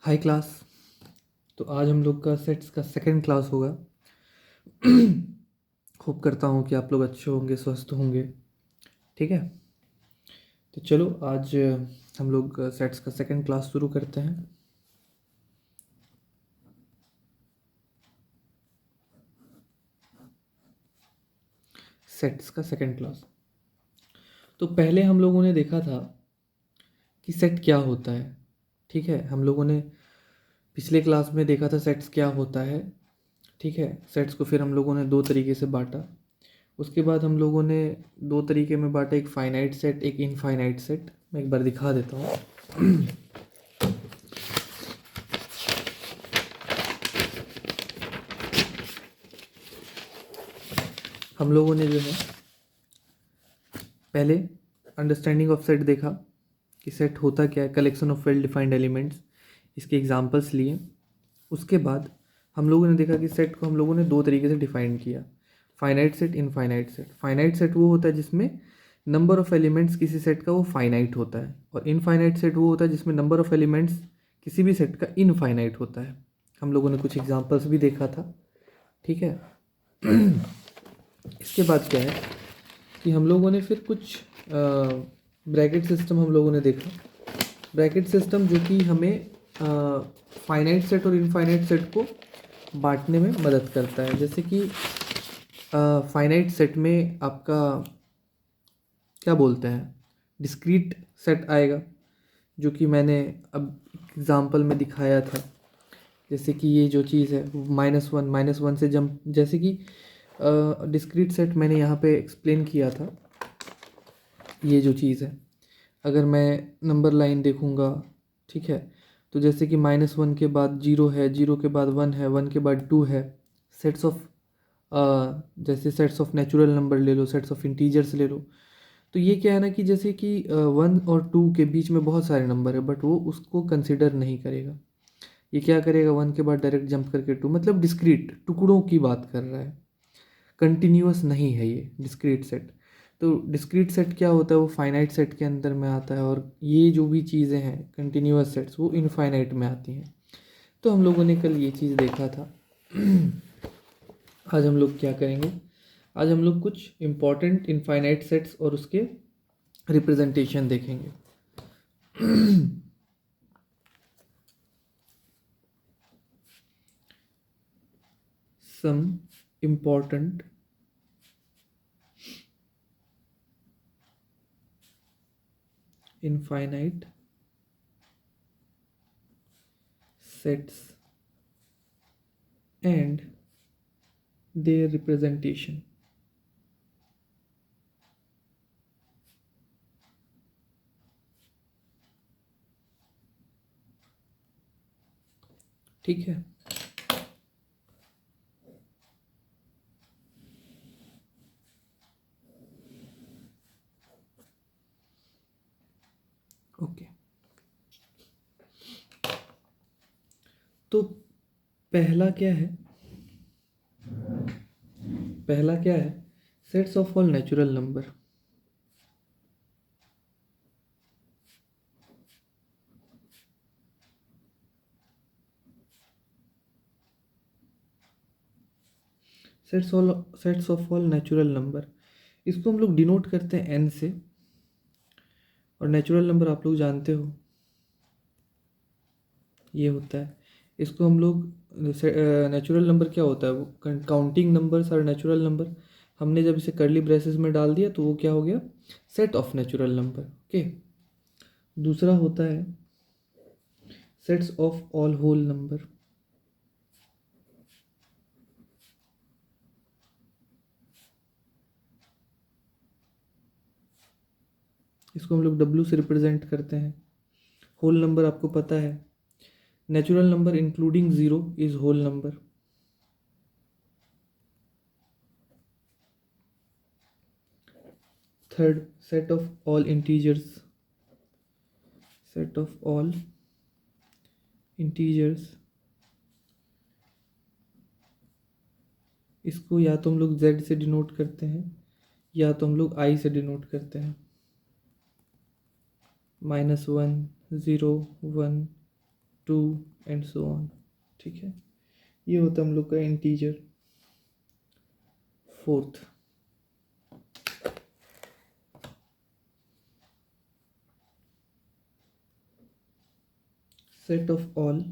High class. तो आज हम लोग का सेट्स का सेकंड क्लास होगा। होप करता हूँ कि आप लोग अच्छे होंगे, स्वस्थ होंगे। ठीक है, तो चलो आज हम लोग सेट्स का सेकंड क्लास शुरू करते हैं। सेट्स का सेकंड क्लास। तो पहले हम लोगों ने देखा था कि सेट क्या होता है। ठीक है, हम लोगों ने पिछले क्लास में देखा था सेट्स क्या होता है। ठीक है, सेट्स को फिर हम लोगों ने दो तरीके से बांटा। उसके बाद हम लोगों ने दो तरीके में बांटा, एक फाइनाइट सेट, एक इनफाइनाइट सेट। मैं एक बार दिखा देता हूँ। हम लोगों ने जो है पहले अंडरस्टैंडिंग ऑफ सेट देखा कि सेट होता क्या है, collection of well defined elements, इसके एग्जांपल्स लिए। उसके बाद हम लोगों ने देखा कि सेट को हम लोगों ने दो तरीके से डिफाइन किया, finite set, infinite set. Finite set वो होता है जिसमें नंबर ऑफ एलिमेंट्स किसी सेट का वो फाइनाइट होता है, और इनफाइनाइट सेट वो होता है जिसमें नंबर ऑफ एलिमेंट्स किसी भी सेट का इनफाइनाइट होता है। हम लोगों ने कुछ एग्जांपल्स भी देखा था। ठीक है। इसके बाद क्या है कि हम लोगों ने फिर कुछ ब्रैकेट सिस्टम हम लोगों ने देखा। ब्रैकेट सिस्टम जो कि हमें फाइनाइट सेट और इनफाइनाइट सेट को बांटने में मदद करता है। जैसे कि फाइनाइट सेट में आपका क्या बोलते हैं, डिस्क्रीट सेट आएगा, जो कि मैंने अब एग्जांपल में दिखाया था। जैसे कि ये जो चीज़ है -1 से जंप, जैसे कि डिस्क्रीट सेट मैंने यहाँ पे एक्सप्लेन किया था। ये जो चीज़ है, अगर मैं नंबर लाइन देखूँगा, ठीक है, तो जैसे कि -1 के बाद 0 है, 0 के बाद 1 है, 1 के बाद 2 है। सेट्स ऑफ जैसे सेट्स ऑफ नेचुरल नंबर ले लो, सेट्स ऑफ इंटीजर्स ले लो। तो ये क्या है ना कि जैसे कि 1 और 2 के बीच में बहुत सारे नंबर है, बट वो उसको कंसिडर नहीं करेगा। ये क्या करेगा, 1 के बाद डायरेक्ट जंप करके 2, मतलब डिस्क्रीट टुकड़ों की बात कर रहा है, कंटिन्यूअस नहीं है ये डिस्क्रीट सेट। तो डिस्क्रीट सेट क्या होता है, वो फाइनाइट सेट के अंदर में आता है, और ये जो भी चीज़ें हैं कंटिन्यूअस सेट्स वो इनफाइनाइट में आती हैं। तो हम लोगों ने कल ये चीज़ देखा था। आज हम लोग क्या करेंगे, आज हम लोग कुछ इम्पॉर्टेंट इनफाइनाइट सेट्स और उसके रिप्रेजेंटेशन देखेंगे। Some important infinite sets and their representation। ठीक है, ओके। तो पहला क्या है, पहला क्या है, sets of all natural number. Sets of all natural number, इसको हम लोग डिनोट करते हैं n से। और नेचुरल नंबर आप लोग जानते हो ये होता है, इसको हम लोग नेचुरल नंबर क्या होता है, वो काउंटिंग नंबर्स और नेचुरल नंबर। हमने जब इसे कर्ली ब्रेसेस में डाल दिया तो वो क्या हो गया, set of natural number. Okay. दूसरा होता है sets of all whole number. इसको हम लोग W से रिप्रेजेंट करते हैं। होल नंबर आपको पता है, natural number including zero is whole number. Third, set of all integers. Set of all integers, इसको या तो हम लोग Z से डिनोट करते हैं या तो हम लोग I से डिनोट करते हैं। -1 0 1 2 एंड सो ऑन। ठीक है, ये होता है हम लोग का integer. Fourth, set of all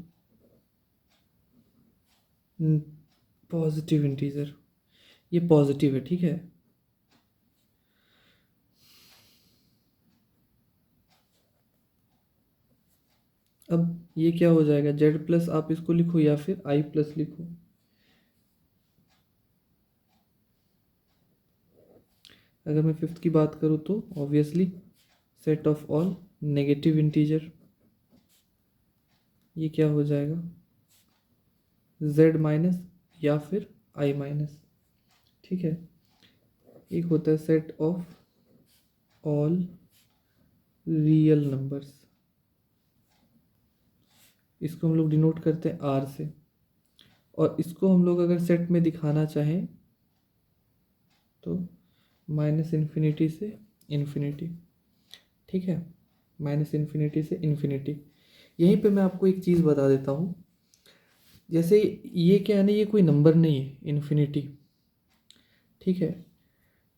positive integer. ये पॉजिटिव है, ठीक है। अब ये क्या हो जाएगा, जेड प्लस आप इसको लिखो या फिर आई प्लस लिखो। अगर मैं फिफ्थ की बात करूँ तो obviously set of all negative integer, ये क्या हो जाएगा, जेड माइनस या फिर आई माइनस। ठीक है, एक होता है set of all real numbers, इसको हम लोग डिनोट करते हैं आर से, और इसको हम लोग अगर सेट में दिखाना चाहें तो माइनस इन्फिनिटी से इन्फिनिटी। ठीक है, माइनस इन्फिनिटी से इन्फिनिटी। यहीं पे मैं आपको एक चीज़ बता देता हूँ, जैसे ये क्या है ना, ये कोई नंबर नहीं है इन्फिनिटी। ठीक है,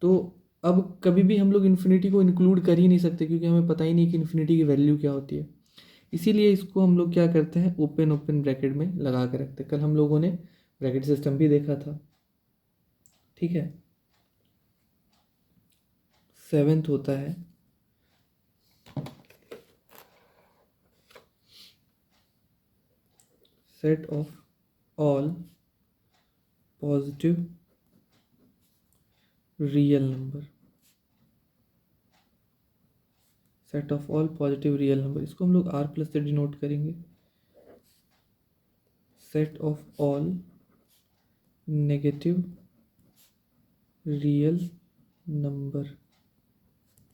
तो अब कभी भी हम लोग इन्फिनिटी को इंक्लूड कर ही नहीं सकते, क्योंकि हमें पता ही नहीं कि इन्फिनिटी की वैल्यू क्या होती है। इसीलिए इसको हम लोग क्या करते हैं, ओपन ओपन ब्रैकेट में लगा के रखते हैं। कल हम लोगों ने ब्रैकेट सिस्टम भी देखा था। ठीक है, सेवेंथ होता है set of all positive real number. Set of all positive real number, इसको हम लोग आर प्लस से डिनोट करेंगे। Set of all negative real number,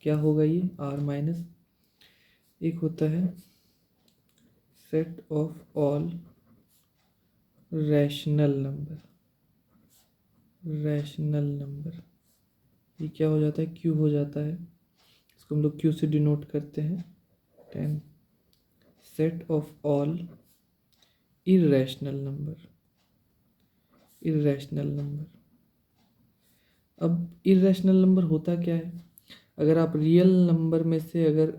क्या होगा ये, आर माइनस। एक होता है set of all rational number, rational number, ये क्या हो जाता है, क्यू हो जाता है। इसको हम लोग क्यू से डिनोट करते हैं 10। Set of all irrational number, irrational number. अब इर्रेशनल नंबर होता क्या है, अगर आप रियल नंबर में से अगर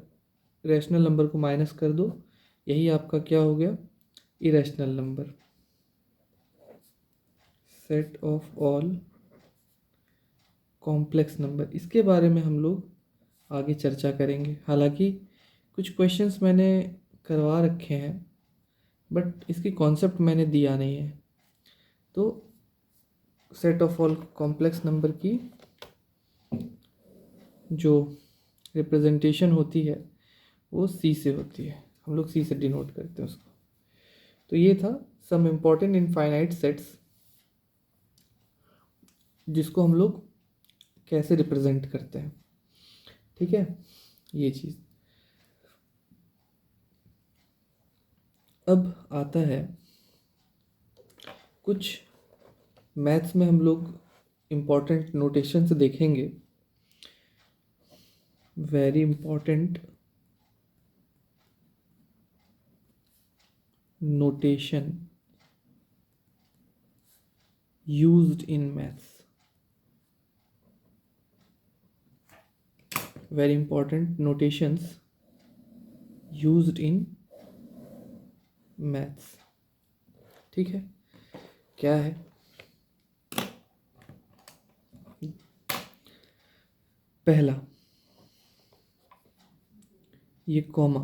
रैशनल नंबर को माइनस कर दो, यही आपका क्या हो गया, irrational number. Set of all complex number, इसके बारे में हम लोग आगे चर्चा करेंगे। हालांकि कुछ क्वेश्चंस मैंने करवा रखे हैं, बट इसकी कॉन्सेप्ट मैंने दिया नहीं है। तो set of all complex number की जो रिप्रेजेंटेशन होती है वो सी से होती है, हम लोग सी से डिनोट करते हैं उसको। तो ये था सम इम्पॉर्टेंट इनफाइनाइट सेट्स, जिसको हम लोग कैसे रिप्रेजेंट करते हैं। ठीक है, ये चीज़। अब आता है कुछ मैथ्स में हम लोग इम्पॉर्टेंट नोटेशंस देखेंगे, very important notation used in maths, very important notations used in maths। ठीक है, क्या है, पहला ये कॉमा,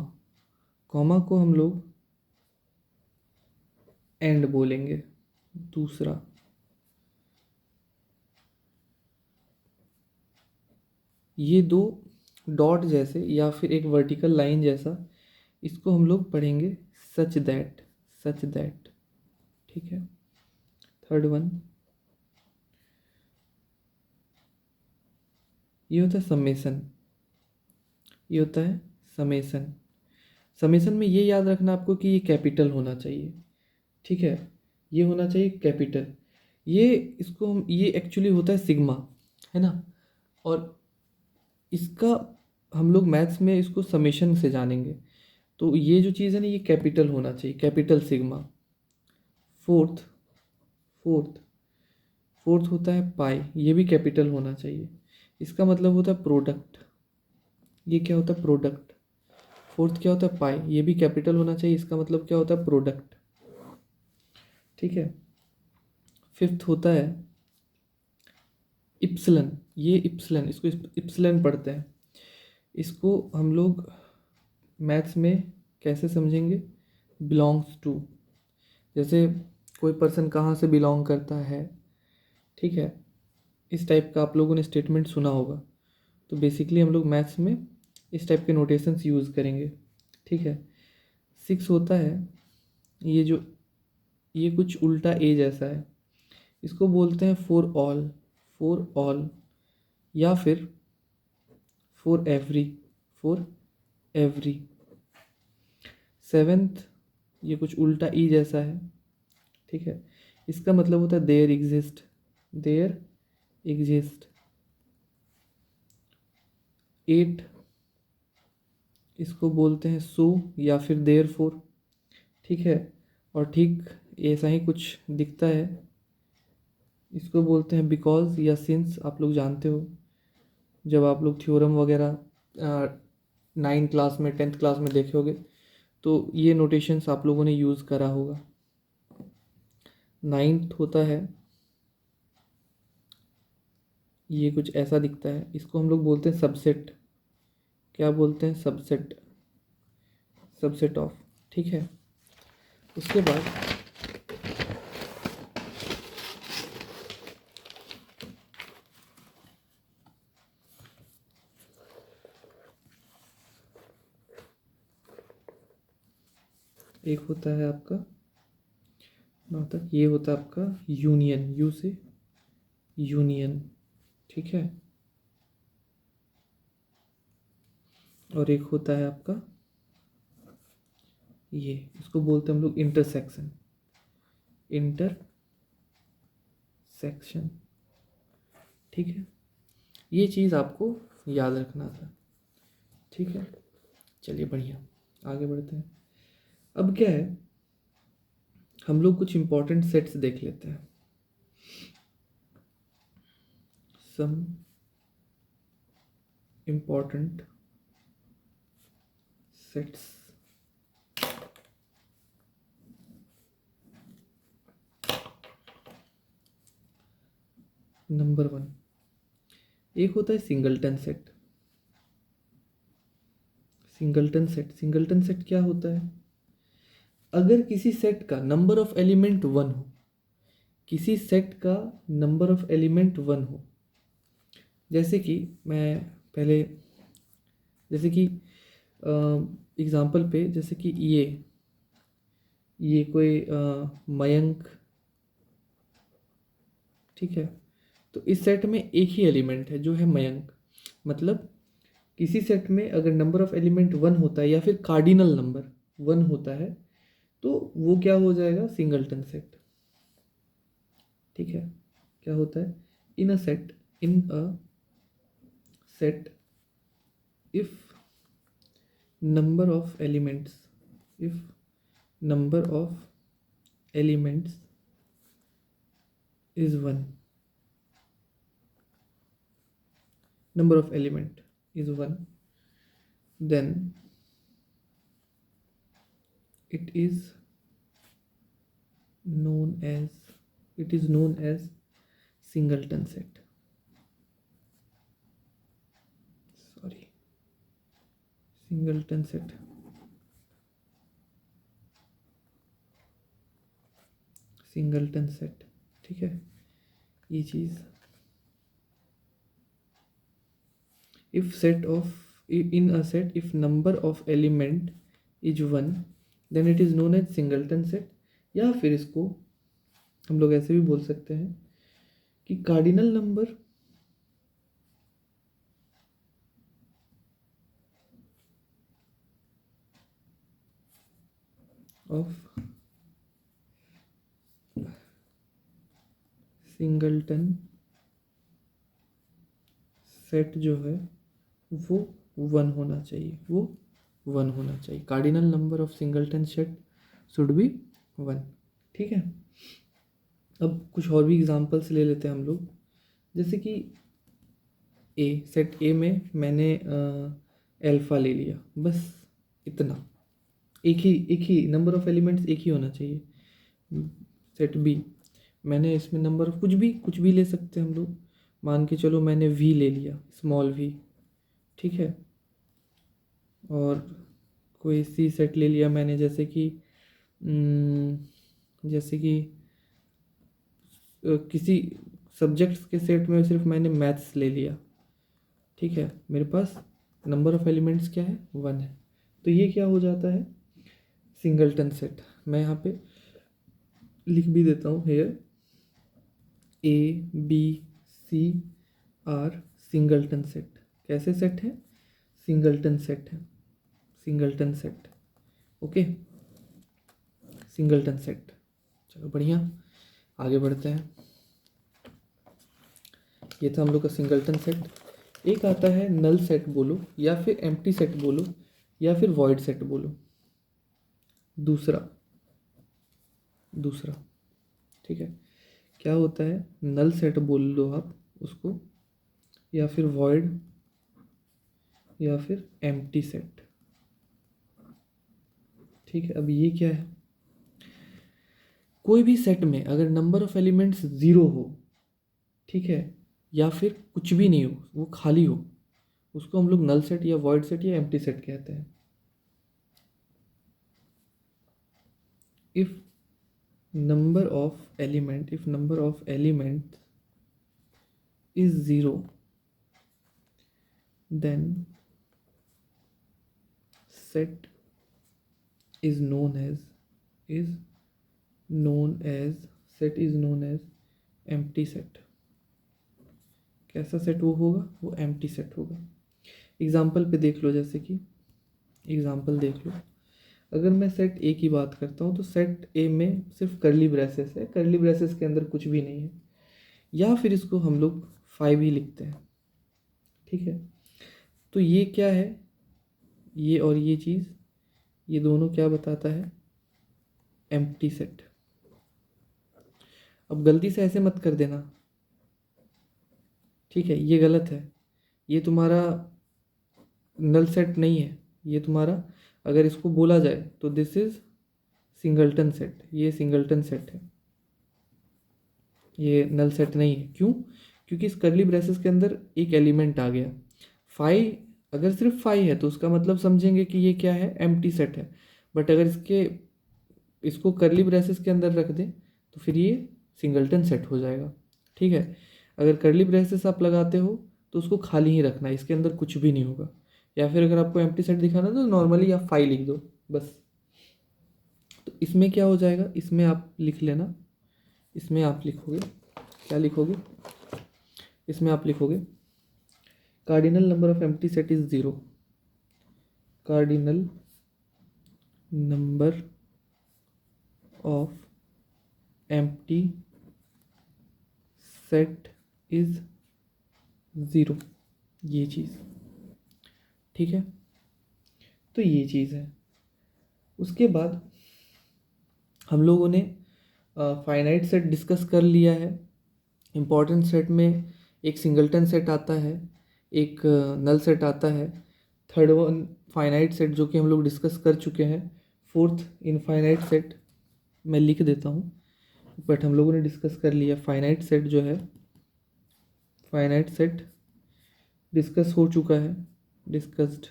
कॉमा को हम लोग एंड बोलेंगे। दूसरा ये दो डॉट जैसे या फिर एक वर्टिकल लाइन जैसा, इसको हम लोग पढ़ेंगे सच दैट, सच दैट। ठीक है, थर्ड वन ये होता है समेसन, ये होता है समेसन। समेसन में ये याद रखना आपको कि ये कैपिटल होना चाहिए। ठीक है, ये होना चाहिए कैपिटल। ये इसको हम, ये एक्चुअली होता है सिग्मा, है ना, और इसका हम लोग मैथ्स में इसको समेशन से जानेंगे। तो ये जो चीज़ है ना, ये कैपिटल होना चाहिए, capital sigma. Fourth fourth fourth होता है पाई, ये भी कैपिटल होना चाहिए। इसका मतलब होता है प्रोडक्ट। ये क्या होता है? प्रोडक्ट। फोर्थ क्या होता है? पाई, ये भी कैपिटल होना चाहिए। इसका मतलब क्या होता है? प्रोडक्ट। ठीक है। फिफ्थ होता है इप्सिलन। ये इप्सिलन, इसको इप्सिलन पढ़ते हैं। इसको हम लोग मैथ्स में कैसे समझेंगे? Belongs to. जैसे कोई पर्सन कहाँ से बिलोंग करता है, ठीक है, इस टाइप का आप लोगों ने स्टेटमेंट सुना होगा। तो बेसिकली हम लोग मैथ्स में इस टाइप के नोटेशंस यूज़ करेंगे। ठीक है। सिक्स होता है ये जो, ये कुछ उल्टा ए जैसा है, इसको बोलते हैं फॉर ऑल। फॉर ऑल या फिर for every. For every. Seventh, ये कुछ उल्टा ई जैसा है, ठीक है, इसका मतलब होता है there exist. There exist. At, इसको बोलते हैं सो या फिर देयर फोर। ठीक है। और ठीक ऐसा ही कुछ दिखता है, इसको बोलते हैं बिकॉज या सिंस। आप लोग जानते हो, जब आप लोग थ्योरम वगैरह 9 क्लास में 10th क्लास में देखे होगे, तो ये नोटेशंस आप लोगों ने यूज़ करा होगा। नाइन्थ होता है, ये कुछ ऐसा दिखता है, इसको हम लोग बोलते हैं सबसेट। क्या बोलते हैं? सबसेट। Subset of. ठीक है। उसके बाद एक होता है आपका, नौ तक ये होता है आपका यूनियन, यू से यूनियन। ठीक है। और एक होता है आपका ये, इसको बोलते हैं हम लोग इंटरसेक्शन। इंटरसेक्शन। ठीक है। ये चीज़ आपको याद रखना था। ठीक है। चलिए बढ़िया, आगे बढ़ते हैं। अब क्या है, हम लोग कुछ इंपॉर्टेंट सेट्स देख लेते हैं। Some important sets. नंबर 1, एक होता है singleton set. Singleton set, singleton set क्या होता है? अगर किसी सेट का नंबर ऑफ एलिमेंट 1 हो, किसी सेट का नंबर ऑफ एलिमेंट 1 हो, जैसे कि मैं पहले, जैसे कि एग्जांपल पे, जैसे कि ये कोई मयंक, ठीक है, तो इस सेट में एक ही एलिमेंट है जो है मयंक। मतलब किसी सेट में अगर नंबर ऑफ एलिमेंट 1 होता है या फिर कार्डिनल नंबर 1 होता है, तो वो क्या हो जाएगा? Singleton set. ठीक है। क्या होता है? In a set, in a set if number of elements, if number of elements is 1, number of element is 1, then it is known as, it is known as singleton set. Sorry, singleton set। Singleton set. ठीक है। ये चीज़, if set of, in a set if number of element is 1, then it is known as singleton set. या फिर इसको हम लोग ऐसे भी बोल सकते हैं कि cardinal number of singleton set जो है वो 1 होना चाहिए, वो 1 होना चाहिए। Cardinal number of singleton set should be 1। ठीक है, अब कुछ और भी एग्जांपल्स ले लेते हैं हम लोग। जैसे कि ए, सेट ए में मैंने अल्फ़ा ले लिया, बस इतना, एक ही नंबर ऑफ एलिमेंट्स एक ही होना चाहिए। सेट बी, मैंने इसमें नंबर ऑफ कुछ भी ले सकते हैं हम लोग। मान के चलो मैंने वी ले लिया, स्मॉल वी, ठीक है, और कोई सी सेट ले लिया मैंने, जैसे कि किसी सब्जेक्ट्स के सेट में सिर्फ मैंने मैथ्स ले लिया, ठीक है, मेरे पास नंबर ऑफ एलिमेंट्स क्या है, 1 है। तो ये क्या हो जाता है, सिंगलटन सेट। मैं यहाँ पे लिख भी देता हूँ, here A B C are singleton set. कैसे सेट है, सिंगलटन सेट है, singleton set, okay, singleton set. चलो बढ़िया, आगे बढ़ते हैं। ये था हम लोग का सिंगलटन सेट। एक आता है नल सेट बोलो, या फिर एम्प्टी सेट बोलो, या फिर वॉइड सेट बोलो। दूसरा, ठीक है, क्या होता है, नल सेट बोल लो आप उसको, या फिर वॉइड, या फिर एम्प्टी सेट। ठीक है, अब ये क्या है, कोई भी सेट में अगर नंबर ऑफ एलिमेंट्स 0 हो, ठीक है, या फिर कुछ भी नहीं हो, वो खाली हो, उसको हम लोग नल सेट या वॉइड सेट या एम्प्टी सेट कहते हैं। If number of element is 0, then set is known as empty set। कैसा सेट वो होगा, वो एम्प्टी सेट होगा। एग्जाम्पल पे देख लो, जैसे कि एग्जाम्पल देख लो, अगर मैं सेट ए की बात करता हूँ तो सेट ए में सिर्फ करली ब्रेसेस है, करली ब्रेसेस के अंदर कुछ भी नहीं है, या फिर इसको हम लोग 5 ही लिखते हैं, ठीक है। तो ये क्या है, ये और ये चीज़, ये दोनों क्या बताता है, एम्प्टी सेट। अब गलती से ऐसे मत कर देना, ठीक है, ये गलत है, ये तुम्हारा नल सेट नहीं है, ये तुम्हारा, अगर इसको बोला जाए तो दिस इज सिंगलटन सेट, ये सिंगलटन सेट है, ये नल सेट नहीं है। क्यों, क्योंकि इस करली ब्रेसेस के अंदर एक एलिमेंट आ गया। 5, अगर सिर्फ 5 है तो उसका मतलब समझेंगे कि ये क्या है, एम्प्टी सेट है। बट अगर इसको करली ब्रेसेस के अंदर रख दें तो फिर ये सिंगलटन सेट हो जाएगा, ठीक है। अगर करली ब्रेसेस आप लगाते हो तो उसको खाली ही रखना है, इसके अंदर कुछ भी नहीं होगा। या फिर अगर आपको एम्प्टी सेट दिखाना तो नॉर्मली आप 5 लिख दो बस। तो इसमें क्या हो जाएगा, इसमें आप लिख लेना, इसमें आप लिखोगे, क्या लिखोगे, इसमें आप लिखोगे cardinal number of empty set is 0, cardinal number of empty set is 0, ये चीज़, ठीक है। तो ये चीज़ है। उसके बाद हम लोगों ने फाइनाइट सेट डिस्कस कर लिया है। इम्पॉर्टेंट सेट में एक सिंगलटन सेट आता है, एक नल सेट आता है, थर्ड वन फाइनाइट सेट जो कि हम लोग डिस्कस कर चुके हैं, फोर्थ इनफाइनाइट सेट मैं लिख देता हूँ, बट हम लोगों ने डिस्कस कर लिया। फाइनाइट सेट जो है, फाइनाइट सेट डिस्कस हो चुका है, discussed.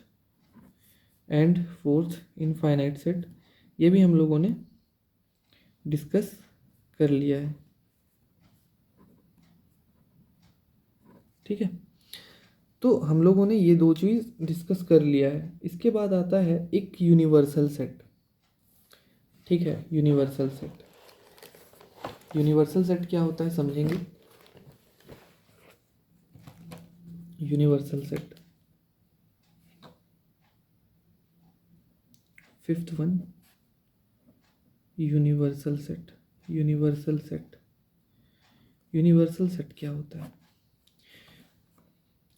And fourth infinite set, ये भी हम लोगों ने डिस्कस कर लिया है, ठीक है। तो हम लोगों ने ये दो चीज़ डिस्कस कर लिया है। इसके बाद आता है एक यूनिवर्सल सेट, ठीक है। यूनिवर्सल सेट, यूनिवर्सल सेट क्या होता है समझेंगे। Universal set, fifth one, universal set. Universal set, universal set क्या होता है,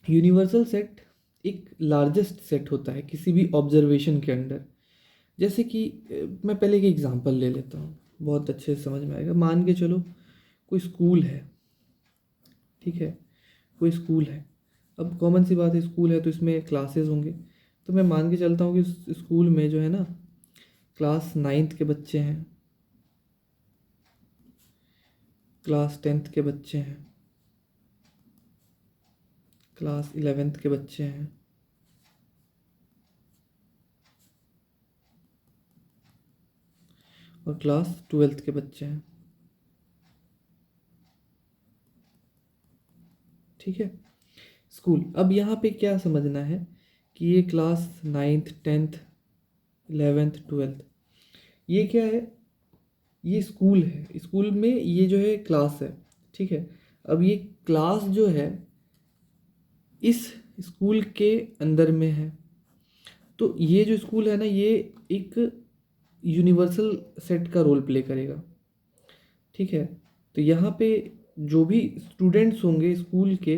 यूनिवर्सल सेट एक लार्जेस्ट सेट होता है किसी भी ऑब्जर्वेशन के अंडर। जैसे कि मैं पहले एक एग्जांपल ले लेता हूँ, बहुत अच्छे से समझ में आएगा। मान के चलो कोई स्कूल है, ठीक है, कोई स्कूल है। अब कॉमन सी बात है, स्कूल है तो इसमें क्लासेस होंगे। तो मैं मान के चलता हूँ कि उस स्कूल में जो है ना, क्लास 9th के बच्चे हैं, क्लास 10th के बच्चे हैं, क्लास 11th के बच्चे हैं, और क्लास 12th के बच्चे हैं। ठीक है, स्कूल। अब यहाँ पे क्या समझना है कि ये class 9th 10th 11th 12th, ये क्या है, ये स्कूल है। स्कूल में ये जो है क्लास है, ठीक है। अब ये क्लास जो है इस स्कूल के अंदर में है। तो ये जो स्कूल है ना, ये एक यूनिवर्सल सेट का रोल प्ले करेगा, ठीक है। तो यहाँ पे जो भी स्टूडेंट्स होंगे स्कूल के,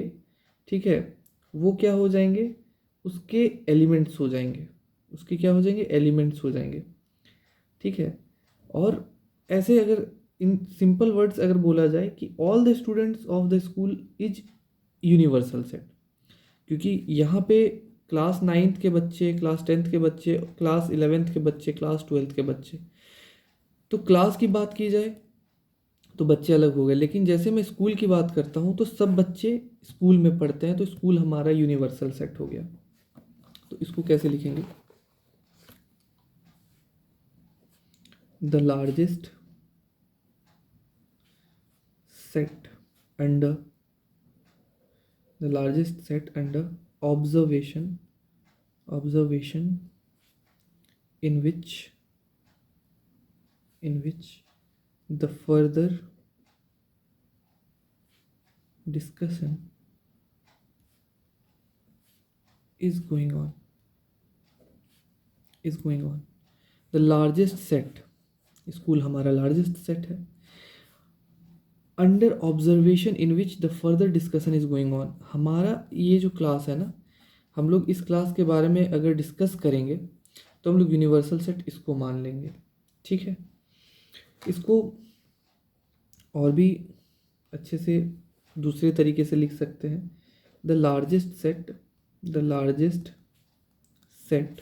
ठीक है, वो क्या हो जाएंगे, उसके एलिमेंट्स हो जाएंगे, उसके क्या हो जाएंगे, एलिमेंट्स हो जाएंगे, ठीक है। और ऐसे अगर इन सिंपल वर्ड्स अगर बोला जाए कि all the students of the school is universal set, क्योंकि यहाँ पे क्लास 9th के बच्चे, क्लास 10th के बच्चे, क्लास 11th के बच्चे, क्लास 12th के बच्चे, तो क्लास की बात की जाए तो बच्चे अलग हो गए। लेकिन जैसे मैं स्कूल की बात करता हूँ तो सब बच्चे स्कूल में पढ़ते हैं, तो स्कूल हमारा यूनिवर्सल सेट हो गया। तो इसको कैसे लिखेंगे, the largest set under, the largest set under observation, observation in which the further discussion is going on, the largest set, school हमारा लार्जेस्ट सेट है। Under observation in which the further discussion is going on, हमारा ये जो class है ना, हम लोग इस क्लास के बारे में अगर डिस्कस करेंगे तो हम लोग यूनिवर्सल सेट इसको मान लेंगे, ठीक है। इसको और भी अच्छे से दूसरे तरीके से लिख सकते हैं, the largest set, the largest set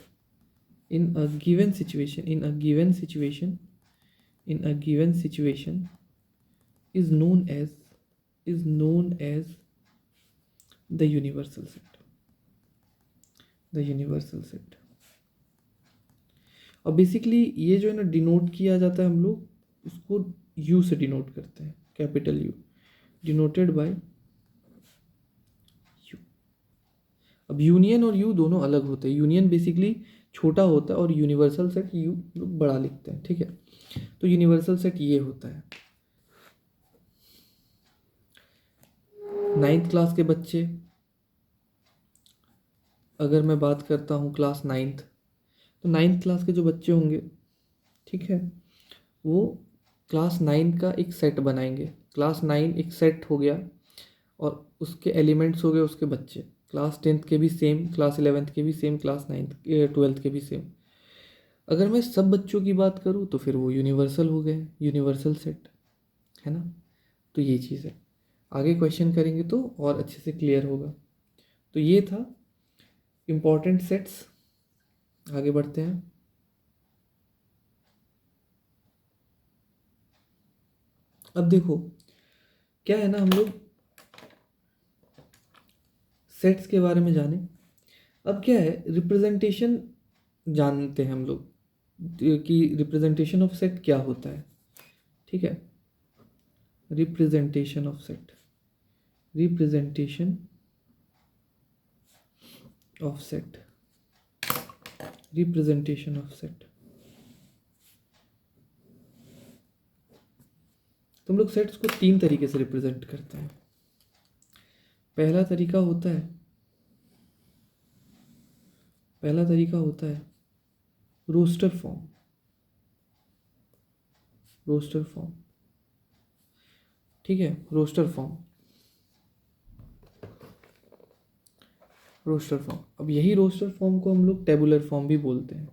in a given situation, in a given situation, in a given situation is known as the universal set, the universal set। और बेसिकली ये जो है ना डिनोट किया जाता है, हम लोग इसको यू से डिनोट करते हैं, capital you, denoted by you. अब यूनियन और यू दोनों अलग होते हैं, यूनियन बेसिकली छोटा होता है और यूनिवर्सल सेट यू लोग बड़ा लिखते हैं, ठीक है। तो यूनिवर्सल सेट ये होता है। 9th क्लास के बच्चे, अगर मैं बात करता हूँ क्लास 9th, तो 9th क्लास के जो बच्चे होंगे, ठीक है, वो क्लास 9 का एक सेट बनाएंगे। क्लास 9 एक सेट हो गया और उसके एलिमेंट्स हो गए उसके बच्चे। क्लास 10th के भी सेम, क्लास 11th के भी सेम, क्लास 9th 12th के भी सेम। अगर मैं सब बच्चों की बात करूँ तो फिर वो यूनिवर्सल हो गए, यूनिवर्सल सेट, है ना। तो ये चीज़ है, आगे क्वेश्चन करेंगे तो और अच्छे से क्लियर होगा। तो ये था इम्पॉर्टेंट सेट्स। आगे बढ़ते हैं। अब देखो क्या है ना, हम लोग सेट्स के बारे में जाने। अब क्या है, रिप्रेजेंटेशन जानते हैं हम लोग कि रिप्रेजेंटेशन ऑफ सेट क्या होता है, ठीक है। Representation of set, representation of set, representation of set. तुम लोग सेट्स को 3 तरीके से रिप्रेजेंट करते हैं। पहला तरीका होता है रोस्टर फॉर्म, रोस्टर फॉर्म, ठीक है, रोस्टर फॉर्म। Roster form. अब यही रोस्टर फॉर्म को हम लोग टेबुलर फॉर्म भी बोलते हैं,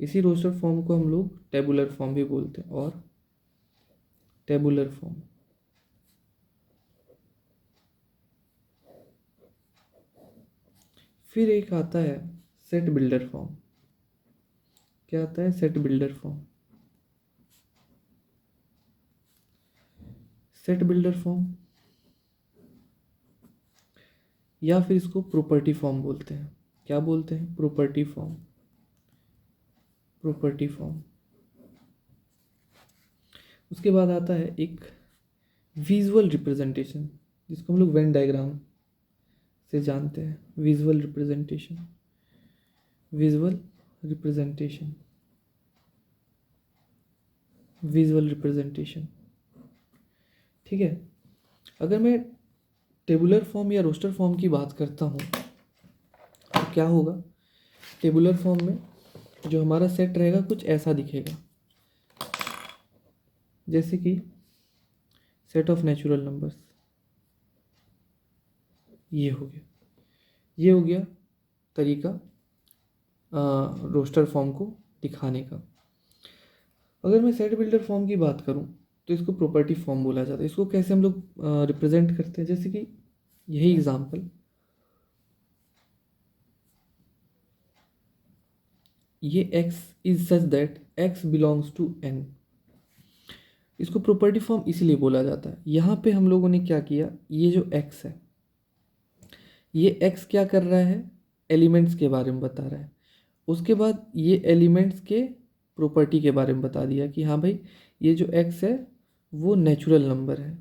इसी रोस्टर फॉर्म को हम लोग टेबुलर फॉर्म भी बोलते हैं, और टेबुलर फॉर्म। फिर एक आता है सेट बिल्डर फॉर्म। क्या आता है? Set builder form. Set builder form या फिर इसको प्रॉपर्टी फॉर्म बोलते हैं। क्या बोलते हैं? Property form. Property form. उसके बाद आता है एक विजुअल रिप्रेजेंटेशन, जिसको हम लोग वेन डायग्राम से जानते हैं। Visual representation. Visual representation. Visual representation. ठीक है। अगर मैं टेबुलर फॉर्म या रोस्टर फॉर्म की बात करता हूँ तो क्या होगा? टेबुलर फॉर्म में जो हमारा सेट रहेगा कुछ ऐसा दिखेगा, जैसे कि सेट ऑफ नेचुरल नंबर्स। ये हो गया, ये हो गया तरीका रोस्टर फॉर्म को दिखाने का। अगर मैं सेट बिल्डर फॉर्म की बात करूं तो इसको प्रॉपर्टी फॉर्म बोला जाता है। इसको कैसे हम लोग रिप्रेजेंट करते हैं? जैसे कि यही एग्जांपल, ये x is such that x belongs to n। इसको प्रॉपर्टी फॉर्म इसलिए बोला जाता है। यहाँ पे हम लोगों ने क्या किया, ये जो x है, ये x क्या कर रहा है? एलिमेंट्स के बारे में बता रहा है। उसके बाद ये एलिमेंट्स के प्रॉपर्टी के बारे में बता दिया कि हाँ भाई, ये जो x है वो नेचुरल नंबर है।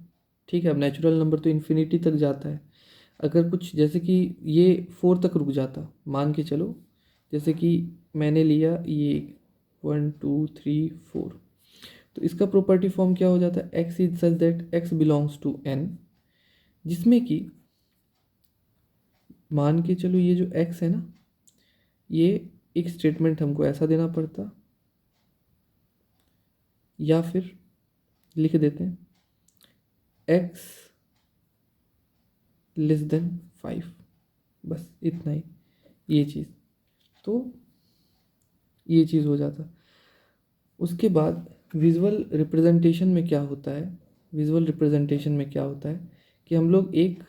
ठीक है। अब नेचुरल नंबर तो इन्फिनिटी तक जाता है। अगर कुछ जैसे कि ये 4 तक रुक जाता, मान के चलो, जैसे कि मैंने लिया ये 1 2 3 4, तो इसका प्रॉपर्टी फॉर्म क्या हो जाता है? x is such that x belongs to n, जिसमें कि मान के चलो ये जो x है ना, ये एक स्टेटमेंट हमको ऐसा देना पड़ता, या फिर लिख देते हैं x लेस देन 5, बस इतना ही, ये चीज़। तो ये चीज़ हो जाता। उसके बाद विजुअल रिप्रेजेंटेशन में क्या होता है? विजुअल रिप्रेजेंटेशन में क्या होता है कि हम लोग एक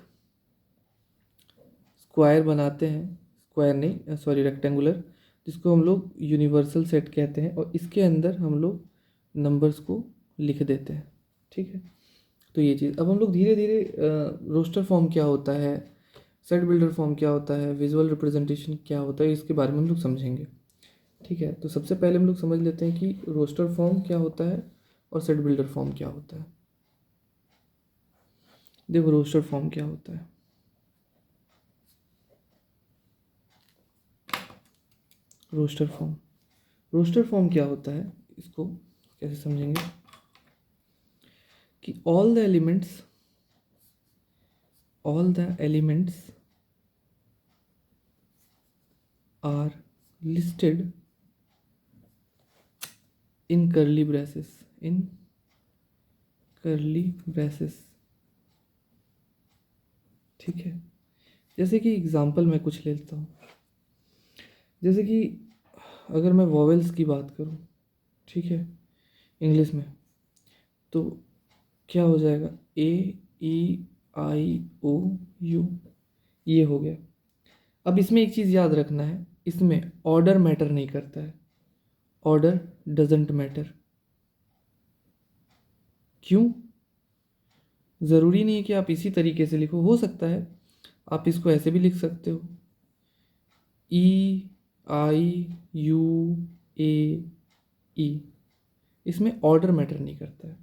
स्क्वायर बनाते हैं, स्क्वायर नहीं सॉरी रेक्टेंगुलर, जिसको हम लोग यूनिवर्सल सेट कहते हैं, और इसके अंदर हम लोग नंबर्स को लिख देते हैं। ठीक है। तो ये चीज़, अब हम लोग धीरे धीरे रोस्टर फॉर्म क्या होता है, सेट बिल्डर फॉर्म क्या होता है, विजुअल रिप्रेजेंटेशन क्या होता है, इसके बारे में हम लोग समझेंगे। ठीक है। तो सबसे पहले हम लोग समझ लेते हैं कि रोस्टर फॉर्म क्या होता है और सेट बिल्डर फॉर्म क्या होता है। देखो रोस्टर फॉर्म क्या होता है। रोस्टर फॉर्म, रोस्टर फॉर्म क्या होता है, इसको कैसे समझेंगे कि all the elements are listed in curly braces, in curly braces. ठीक है। जैसे कि एग्जांपल मैं कुछ लेता हूँ, जैसे कि अगर मैं वॉवेल्स की बात करूँ, ठीक है, इंग्लिश में, तो क्या हो जाएगा? ए ई आई ओ यू, ये हो गया। अब इसमें एक चीज़ याद रखना है, इसमें ऑर्डर मैटर नहीं करता है। Order doesn't matter. क्यों? ज़रूरी नहीं है कि आप इसी तरीके से लिखो, हो सकता है आप इसको ऐसे भी लिख सकते हो, ई आई यू ए ई, इसमें ऑर्डर मैटर नहीं करता है।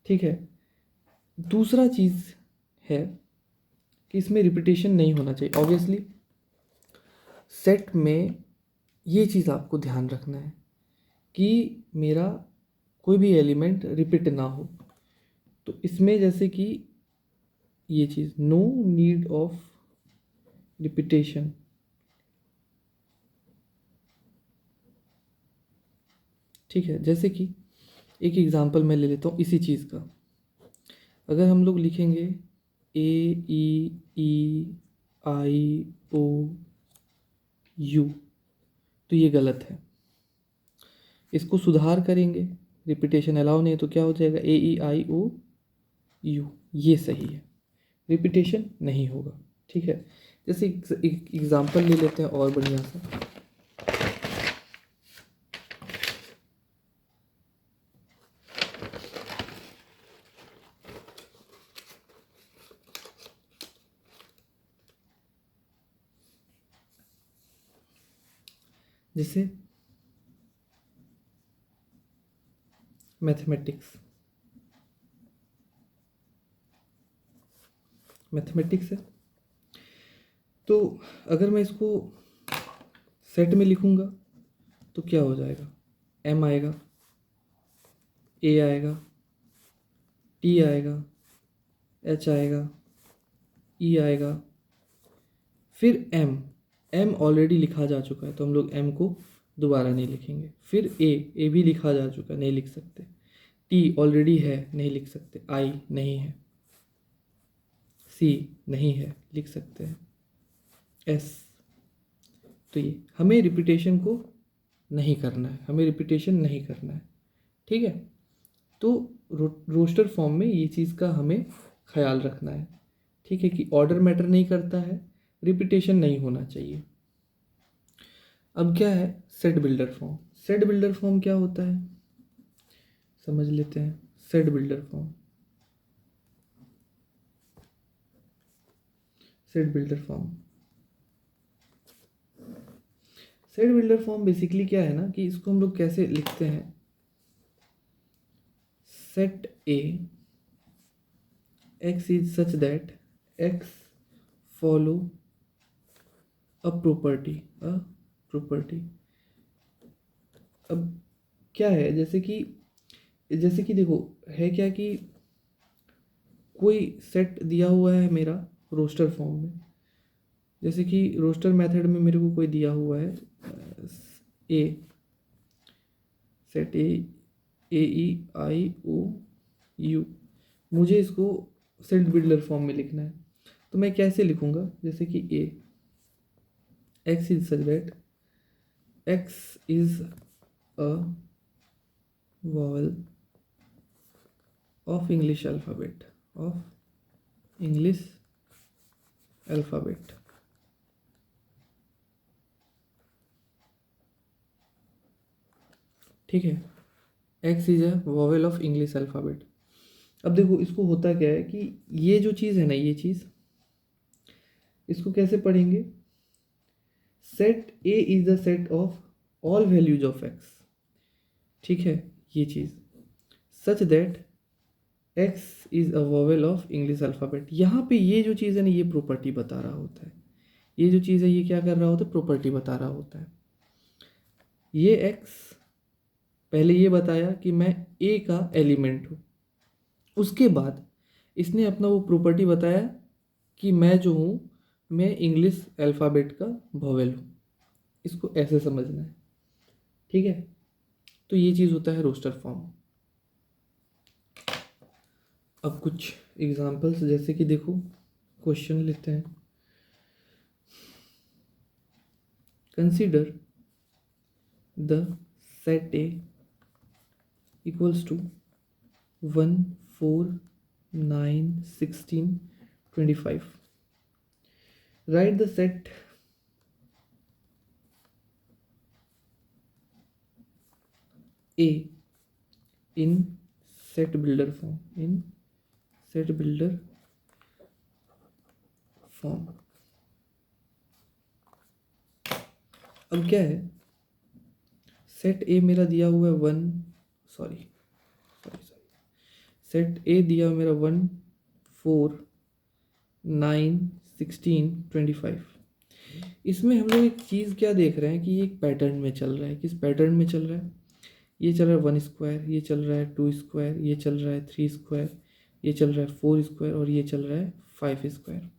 ठीक है। दूसरा चीज़ है कि इसमें रिपीटेशन नहीं होना चाहिए। ऑब्वियसली सेट में ये चीज़ आपको ध्यान रखना है कि मेरा कोई भी एलिमेंट रिपीट ना हो। तो इसमें जैसे कि ये चीज़, नो नीड ऑफ रिपीटेशन। ठीक है। जैसे कि एक एग्जांपल मैं ले लेता हूँ इसी चीज़ का। अगर हम लोग लिखेंगे ए ई ई IOU, तो ये गलत है। इसको सुधार करेंगे, रिपीटेशन अलाउ नहीं है तो क्या हो जाएगा AEIOU, ये सही है, रिपीटेशन नहीं होगा। ठीक है, जैसे एग्जाम्पल ले लेते हैं और बढ़िया सा। जैसे मैथमेटिक्स है, तो अगर मैं इसको सेट में लिखूंगा तो क्या हो जाएगा, M आएगा, A आएगा, T आएगा, H आएगा, E आएगा, फिर M ऑलरेडी लिखा जा चुका है तो हम लोग M को दोबारा नहीं लिखेंगे। फिर A भी लिखा जा चुका है, नहीं लिख सकते। T ऑलरेडी है, नहीं लिख सकते। I नहीं है, C नहीं है, लिख सकते हैं। S, तो ये हमें रिपीटेशन को नहीं करना है, हमें रिपीटेशन नहीं करना है। ठीक है, तो रोस्टर फॉर्म में ये चीज़ का हमें ख्याल रखना है। ठीक है, कि ऑर्डर मैटर नहीं करता है, रिपीटेशन नहीं होना चाहिए। अब क्या है set builder form. Set builder form क्या होता है समझ लेते हैं। Set builder form, set builder form, set builder form basically क्या है ना कि इसको हम लोग कैसे लिखते हैं। Set A X is such that X follow a property, अब क्या है, जैसे कि देखो है क्या कि कोई सेट दिया हुआ है मेरा रोस्टर फॉर्म में। जैसे कि रोस्टर मेथड में मेरे को कोई दिया हुआ है A, सेट AEIOU, मुझे इसको सेट बिल्डर फॉर्म में लिखना है तो मैं कैसे लिखूंगा। जैसे कि X is such that X is a vowel of English alphabet, ठीक है, X is a vowel of English alphabet. अब देखो इसको होता क्या है कि ये जो चीज़ है ना, ये चीज़ इसको कैसे पढ़ेंगे। Set A is the set of all values of X, ठीक है, ये चीज़ such that X is a vowel of English alphabet. यहाँ पे ये जो चीज़ है ना, ये प्रॉपर्टी बता रहा होता है। ये जो चीज़ है ये क्या कर रहा होता है, प्रॉपर्टी बता रहा होता है। ये X पहले ये बताया कि मैं A का एलिमेंट हूँ, उसके बाद इसने अपना वो प्रॉपर्टी बताया कि मैं जो हूँ मैं इंग्लिश अल्फ़ाबेट का वॉवेल हूँ। इसको ऐसे समझना है, ठीक है। तो ये चीज़ होता है रोस्टर फॉर्म। अब कुछ एग्जांपल्स, जैसे कि देखो क्वेश्चन लेते हैं। Consider the set A equals to 1 4 9 16 25. Write the set A in set builder form. अब क्या है, सेट A मेरा दिया हुआ है सेट A दिया हुआ मेरा 1 4 9 16 25। इसमें हम लोग एक चीज़ क्या देख रहे हैं कि ये एक पैटर्न में चल रहा है। किस पैटर्न में चल रहा है, ये चल रहा है 1 स्क्वायर, ये चल रहा है 2 स्क्वायर, ये चल रहा है 3 स्क्वायर, ये चल रहा है 4 स्क्वायर और ये चल रहा है 5 स्क्वायर।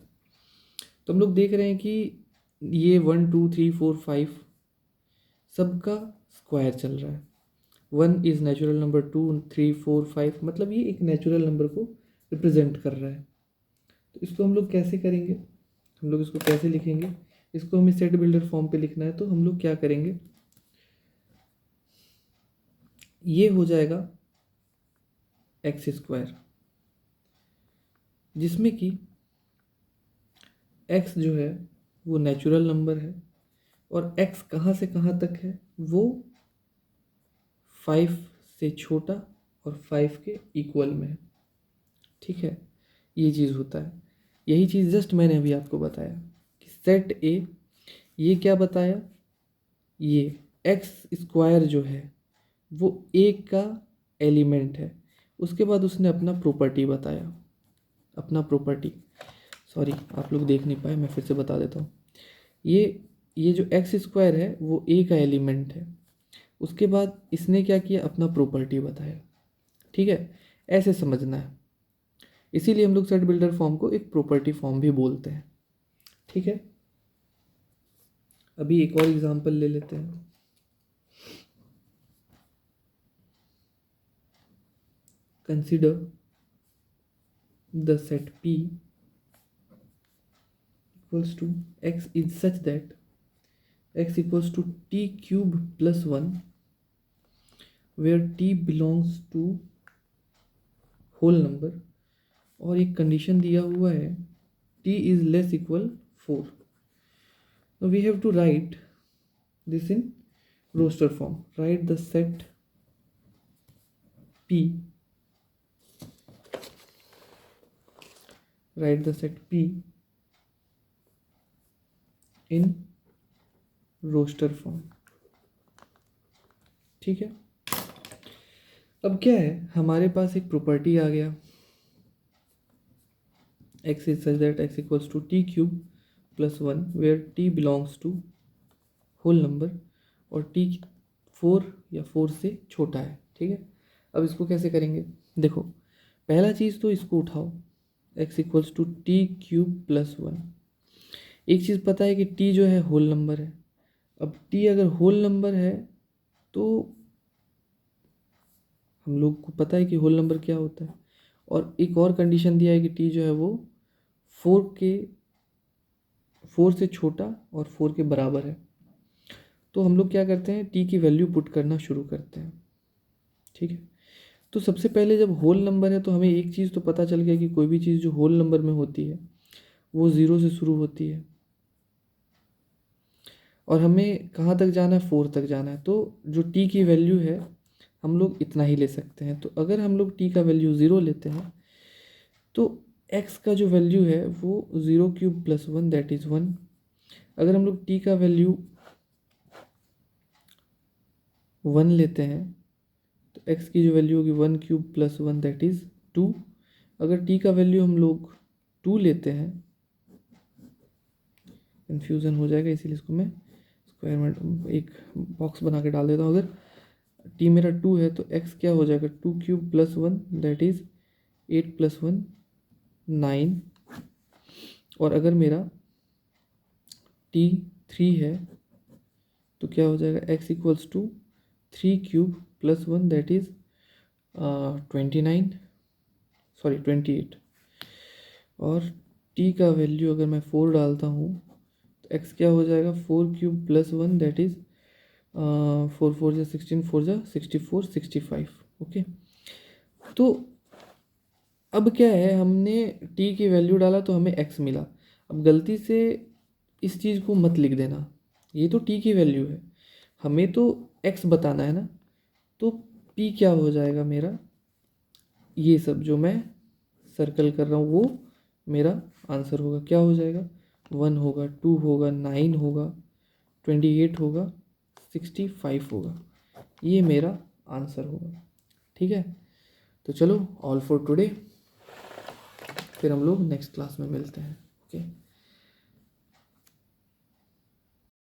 तो हम लोग देख रहे हैं कि ये 1 2 3 4 5 सबका स्क्वायर चल रहा है। 1 इज़ नेचुरल नंबर, 2 3 4 5 मतलब ये एक नेचुरल नंबर को रिप्रेजेंट कर रहा है। तो इसको हम लोग कैसे करेंगे, हम लोग इसको कैसे लिखेंगे, इसको हमें सेट बिल्डर फॉर्म पे लिखना है, तो हम लोग क्या करेंगे, ये हो जाएगा एक्स स्क्वायर, जिसमें कि एक्स जो है वो नेचुरल नंबर है और एक्स कहाँ से कहाँ तक है, वो 5 से छोटा और 5 के इक्वल में है। ठीक है, ये चीज़ होता है। यही चीज़ जस्ट मैंने अभी आपको बताया कि सेट ए, ये क्या बताया, ये एक्स स्क्वायर जो है वो ए का एलिमेंट है। उसके बाद उसने अपना प्रॉपर्टी बताया, अपना प्रॉपर्टी, सॉरी आप लोग देख नहीं पाए, मैं फिर से बता देता हूँ। ये जो एक्स स्क्वायर है वो ए का एलिमेंट है। उसके बाद इसने क्या किया, अपना प्रॉपर्टी बताया। ठीक है, ऐसे समझना है। इसीलिए हम लोग सेट बिल्डर फॉर्म को एक प्रॉपर्टी फॉर्म भी बोलते हैं। ठीक है, अभी एक और एग्जांपल ले लेते हैं। Consider the set P equals to x is such that x equals to t cube plus 1 where t belongs to whole number, और एक कंडीशन दिया हुआ है t is less equal 4. Now we have to write this in roster form. Write the set P, write the set P in roster form. ठीक है, अब क्या है, हमारे पास एक प्रॉपर्टी आ गया, x is such that x equals to t cube plus 1 where t belongs to whole number और t 4 या 4 से छोटा है। ठीक है, अब इसको कैसे करेंगे, देखो पहला चीज़ तो इसको उठाओ, x equals to T cube plus 1। एक चीज़ पता है कि t जो है होल नंबर है। अब t अगर होल नंबर है तो हम लोग को पता है कि होल नंबर क्या होता है, और एक और कंडीशन दिया है कि t जो है वो 4 से छोटा और 4 के बराबर है। तो हम लोग क्या करते हैं, t की वैल्यू पुट करना शुरू करते हैं। ठीक है, तो सबसे पहले जब होल नंबर है तो हमें एक चीज़ तो पता चल गया कि कोई भी चीज़ जो होल नंबर में होती है वो 0 से शुरू होती है और हमें कहाँ तक जाना है, 4 तक जाना है। तो जो t की वैल्यू है हम लोग इतना ही ले सकते हैं। तो अगर हम लोग t का वैल्यू 0 लेते हैं तो x का जो वैल्यू है वो 0 क्यूब प्लस 1 दैट इज़ 1। अगर हम लोग t का वैल्यू 1 लेते हैं तो x की जो वैल्यू होगी 1 क्यूब प्लस 1 दैट इज़ 2। अगर t का वैल्यू हम लोग 2 लेते हैं, कन्फ्यूज़न हो जाएगा इसीलिए इसको मैं स्क्वायर में एक बॉक्स बना के डाल देता हूँ। अगर t मेरा 2 है तो x क्या हो जाएगा, 2 cube plus 1 that is 8 plus 1 9। और अगर मेरा t 3 है तो क्या हो जाएगा, x equals to 3 cube plus 1 that is 28। और t का वैल्यू अगर मैं 4 डालता हूँ तो x क्या हो जाएगा, 4 क्यूब प्लस 1 दैट इज़ 4 4 जा 16 4 जा 64 65। ओके, तो अब क्या है, हमने t की वैल्यू डाला तो हमें x मिला। अब गलती से इस चीज़ को मत लिख देना, ये तो t की वैल्यू है, हमें तो x बताना है ना। तो p क्या हो जाएगा मेरा, ये सब जो मैं सर्कल कर रहा हूँ वो मेरा आंसर होगा। क्या हो जाएगा, 1 होगा, 2 होगा, 9 होगा, 28 होगा, 65 होगा। ये मेरा आंसर होगा। ठीक है, तो चलो ऑल फॉर टुडे, फिर हम लोग नेक्स्ट क्लास में मिलते हैं। ओके।